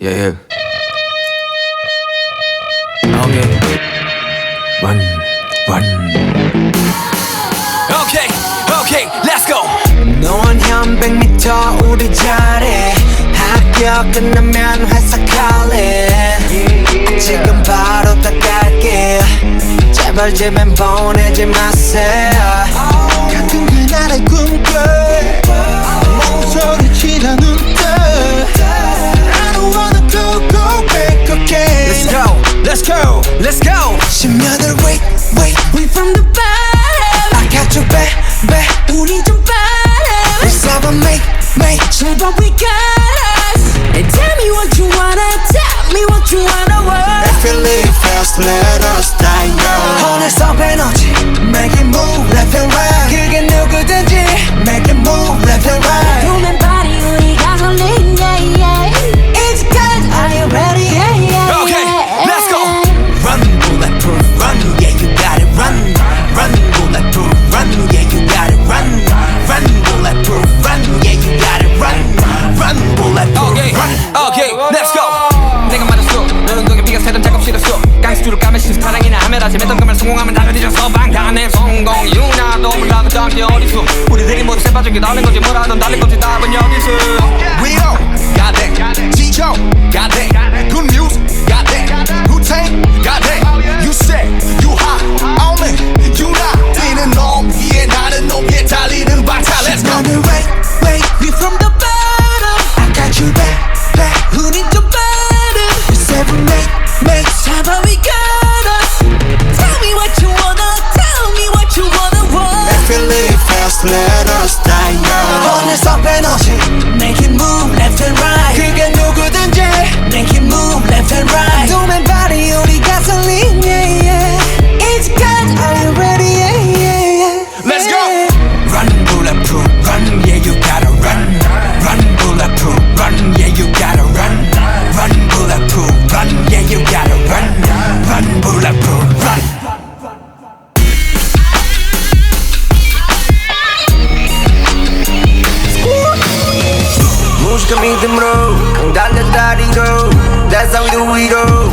Yeah. Okay. Run. Okay, let's go. 넌 한 100m 우리 자리 학교 끝나면 회사 갈래 지금 바로 나갈게 제발 집엔 보내지 마세요 같은 그날의 꿈꿔 멍소리치라는 듯 I don't wanna go back again Let's go. 10년을 wait We from the bottom I got you back 우린 좀 빠름 We seven make 제발 we got us And tell me what you wanna Tell me what you wanna want If you live fast let us die young 어느새 에너지 Make it move left and right 그게 누구든지 Make it move left and right 보면 party 우리 가솔린 yeah yeah It's good Are you ready yeah yeah Okay, let's go. Run, bulletproof, run, yeah, you got it, run, bulletproof, run, yeah, you got it, run, bulletproof, run, yeah, you got it, run, bulletproof, okay, let's go. 내가 맞았어 너는 거기 비가 새던 작업 싫었어 깡스투를 까면 신사랑이나 하면 아침했던 그말 성공하면 다 그리져서 방탄의 성공 유나도 몰라도 짱게 어딨어 우리들이 모두 새빠진 게 다른 거지 뭐라던 다른 거지 답은 여기 있어 We don't got that. G-Joe got that. Good news got that. Wu-Tang got that. You said you hot on me. You not 뛰는 놈 나는 높이 달리는 방탄. Let's go. Wait We from the bottom I got you back 우린 좀 빠름 We seven make 제발 we got us Tell me what you wanna Tell me what you wanna want If you live fast let us die young 어느새 에너지 Make it move left and right 그게 누구든지 Make it move left and right 도맨 party 우리 가솔린 yeah yeah It's good Are you ready yeah yeah Let's go. Run, bulletproof, run, yeah, you gotta run, bulletproof, run, yeah, you gotta run, bulletproof, run, yeah, you gotta run, bulletproof, run. 무식한 믿음으로 달려 다리로 That's how we do it all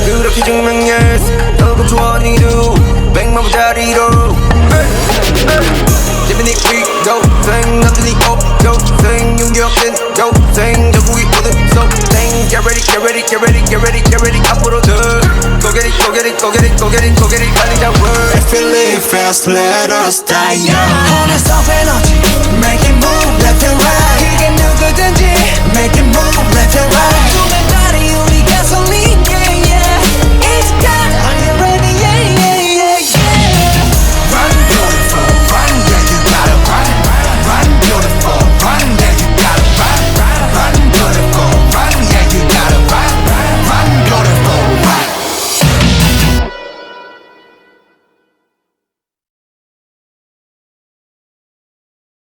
그렇게 증명했어 너고 조언이도 100만부짜리로 재밌는 이 도생 남들이 없도생 윤기없는 도생 전국이 모든 소생 Get ready 앞으로 더 Go get it 달리자 word If you live fast let us die young 어느새 에너지 Make it move left and right 그게 누구든지 Make it